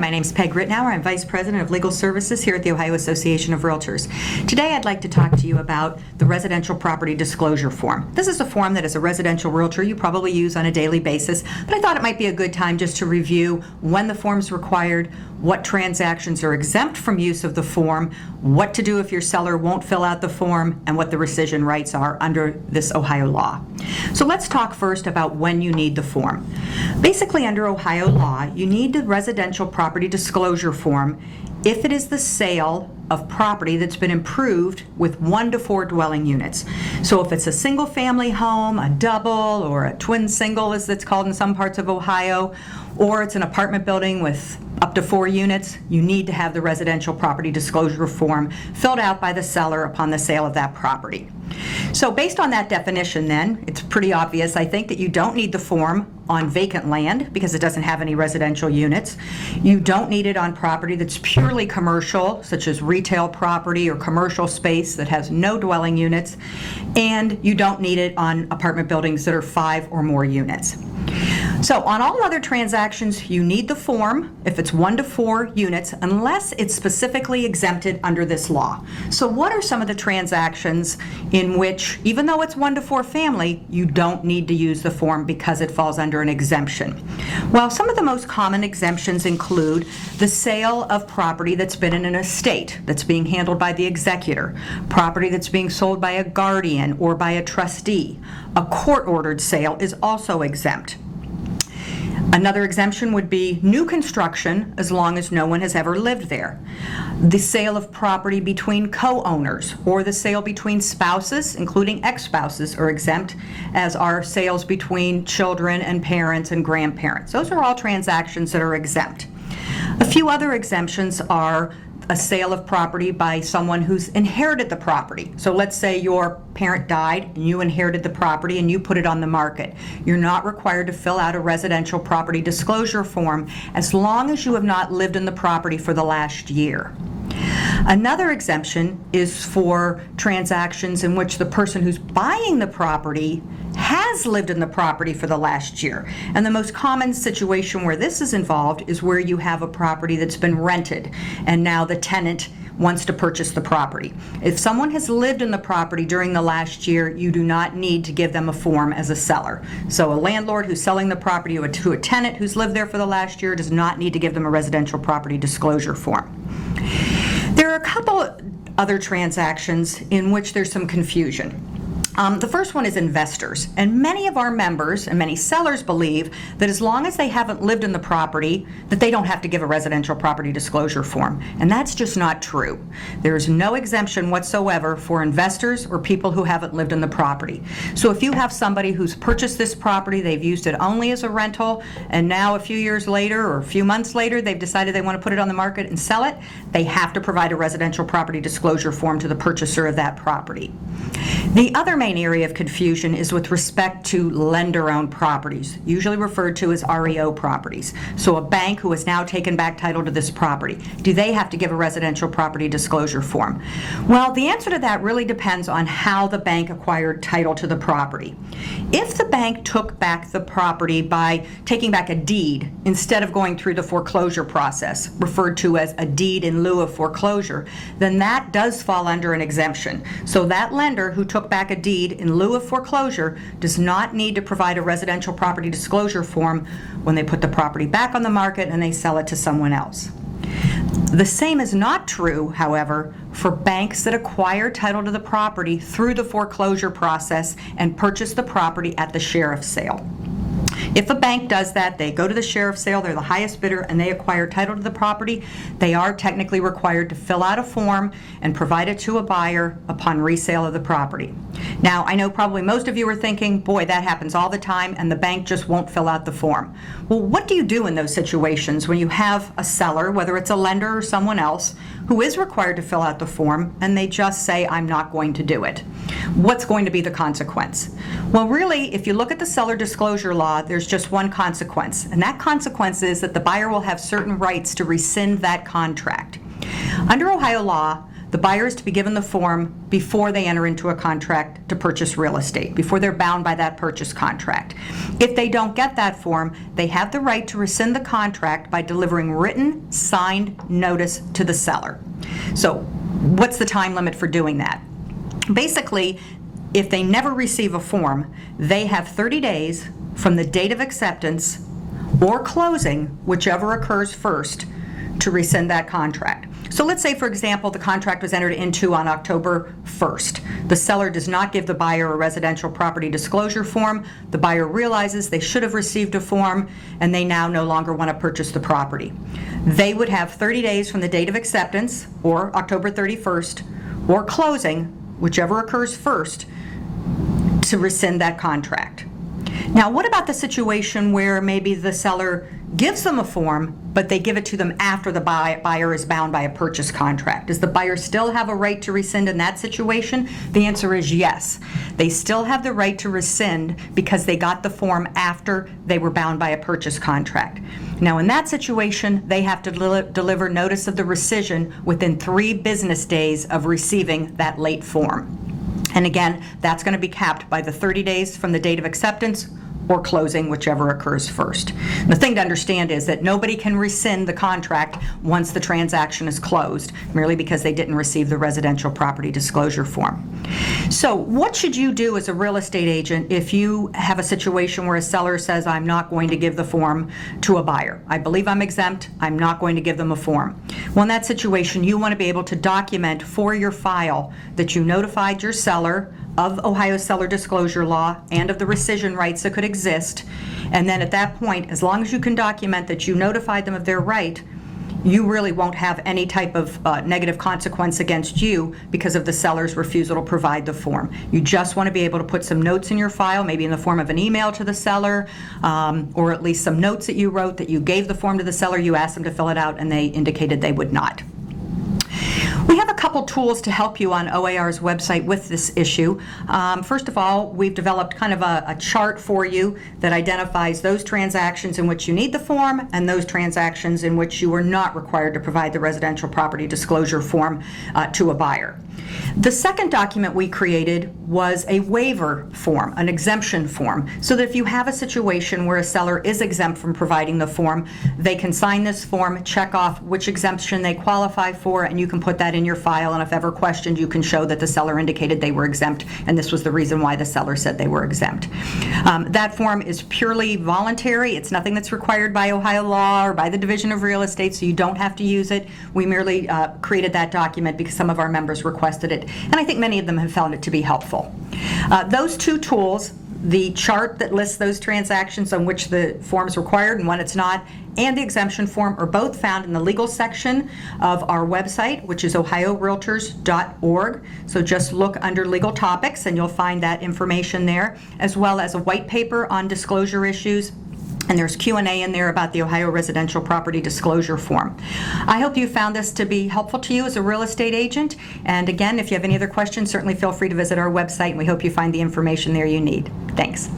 my name is Peg Ritenour. I'm Vice President of Legal Services here at the Ohio Association of Realtors. Today I'd like to talk to you about the Residential Property Disclosure Form. This is a form that as a residential realtor you probably use on a daily basis, but I thought it might be a good time just to review when the form's required, what transactions are exempt from use of the form, what to do if your seller won't fill out the form, and what the rescission rights are under this Ohio law. So let's talk first about when you need the form. Basically, under Ohio law, you need the Residential Property Disclosure Form if it is the sale of property that's been improved with 1 to 4 dwelling units. So if it's a single family home, a double, or a twin single as it's called in some parts of Ohio, or it's an apartment building with up to 4 units, you need to have the Residential Property Disclosure Form filled out by the seller upon the sale of that property. So based on that definition then, it's pretty obvious, I think, that you don't need the form on vacant land because it doesn't have any residential units. You don't need it on property that's purely commercial, such as retail property or commercial space that has no dwelling units. And you don't need it on apartment buildings that are 5 or more units. So on all other transactions, you need the form if it's 1 to 4 units, unless it's specifically exempted under this law. So what are some of the transactions in which, even though it's 1 to 4 family, you don't need to use the form because it falls under an exemption? Well, some of the most common exemptions include the sale of property that's been in an estate that's being handled by the executor, property that's being sold by a guardian or by a trustee. A court-ordered sale is also exempt. Another exemption would be new construction as long as no one has ever lived there. The sale of property between co-owners or the sale between spouses, including ex-spouses, are exempt, as are sales between children and parents and grandparents. Those are all transactions that are exempt. A few other exemptions are a sale of property by someone who's inherited the property. So let's say your parent died and you inherited the property and you put it on the market. You're not required to fill out a residential property disclosure form as long as you have not lived in the property for the last year. Another exemption is for transactions in which the person who's buying the property has lived in the property for the last year. And the most common situation where this is involved is where you have a property that's been rented and now the tenant wants to purchase the property. If someone has lived in the property during the last year, you do not need to give them a form as a seller. So a landlord who's selling the property to a tenant who's lived there for the last year does not need to give them a residential property disclosure form. There are a couple other transactions in which there's some confusion. The first one is investors, and many of our members and many sellers believe that as long as they haven't lived in the property, that they don't have to give a residential property disclosure form, and that's just not true. There is no exemption whatsoever for investors or people who haven't lived in the property. So if you have somebody who's purchased this property, they've used it only as a rental, and now a few years later or a few months later they've decided they want to put it on the market and sell it, they have to provide a residential property disclosure form to the purchaser of that property. The other main area of confusion is with respect to lender-owned properties, usually referred to as REO properties. So a bank who has now taken back title to this property, do they have to give a residential property disclosure form? Well, the answer to that really depends on how the bank acquired title to the property. If the bank took back the property by taking back a deed instead of going through the foreclosure process, referred to as a deed in lieu of foreclosure, then that does fall under an exemption. So that lender who took back a deed in lieu of foreclosure does not need to provide a residential property disclosure form when they put the property back on the market and they sell it to someone else. The same is not true, however, for banks that acquire title to the property through the foreclosure process and purchase the property at the sheriff's sale. If a bank does that, they go to the sheriff's sale, they're the highest bidder, and they acquire title to the property, they are technically required to fill out a form and provide it to a buyer upon resale of the property. Now, I know probably most of you are thinking, boy, that happens all the time and the bank just won't fill out the form. Well, what do you do in those situations when you have a seller, whether it's a lender or someone else, who is required to fill out the form and they just say, I'm not going to do it? What's going to be the consequence? Well, really, if you look at the seller disclosure law, there's just one consequence, and that consequence is that the buyer will have certain rights to rescind that contract. Under Ohio law, the the buyer is to be given the form before they enter into a contract to purchase real estate, before they're bound by that purchase contract. If they don't get that form, they have the right to rescind the contract by delivering written, signed notice to the seller. So what's the time limit for doing that? Basically, if they never receive a form, they have 30 days from the date of acceptance or closing, whichever occurs first, to rescind that contract. So let's say, for example, the contract was entered into on October 1st. The seller does not give the buyer a residential property disclosure form. The buyer realizes they should have received a form, and they now no longer want to purchase the property. They would have 30 days from the date of acceptance, or October 31st, or closing, whichever occurs first, to rescind that contract. Now, what about the situation where maybe the seller gives them a form, but they give it to them after the buyer is bound by a purchase contract? Does the buyer still have a right to rescind in that situation? The answer is yes. They still have the right to rescind because they got the form after they were bound by a purchase contract. Now, in that situation, they have to deliver notice of the rescission within 3 business days of receiving that late form. And again, that's going to be capped by the 30 days from the date of acceptance or closing, whichever occurs first. And the thing to understand is that nobody can rescind the contract once the transaction is closed, merely because they didn't receive the residential property disclosure form. So what should you do as a real estate agent if you have a situation where a seller says, I'm not going to give the form to a buyer? I believe I'm exempt, I'm not going to give them a form. Well, in that situation, you want to be able to document for your file that you notified your seller of Ohio's seller disclosure law and of the rescission rights that could exist. And then at that point, as long as you can document that you notified them of their right, you really won't have any type of negative consequence against you because of the seller's refusal to provide the form. You just want to be able to put some notes in your file, maybe in the form of an email to the seller, or at least some notes that you wrote that you gave the form to the seller, you asked them to fill it out, and they indicated they would not. We have a couple tools to help you on OAR's website with this issue. First of all, we've developed kind of a chart for you that identifies those transactions in which you need the form and those transactions in which you are not required to provide the residential property disclosure form to a buyer. The second document we created was a waiver form, an exemption form, so that if you have a situation where a seller is exempt from providing the form, they can sign this form, check off which exemption they qualify for, and you can put that in your file, and if ever questioned, you can show that the seller indicated they were exempt, and this was the reason why the seller said they were exempt. That form is purely voluntary. It's nothing that's required by Ohio law or by the Division of Real Estate, so you don't have to use it. We merely created that document because some of our members requested it, and I think many of them have found it to be helpful. Those two tools, the chart that lists those transactions on which the form is required and when it's not, and the exemption form, are both found in the legal section of our website, which is ohiorealtors.org. So just look under legal topics and you'll find that information there, as well as a white paper on disclosure issues. And there's Q&A in there about the Ohio Residential Property Disclosure Form. I hope you found this to be helpful to you as a real estate agent. And again, if you have any other questions, certainly feel free to visit our website, and we hope you find the information there you need. Thanks.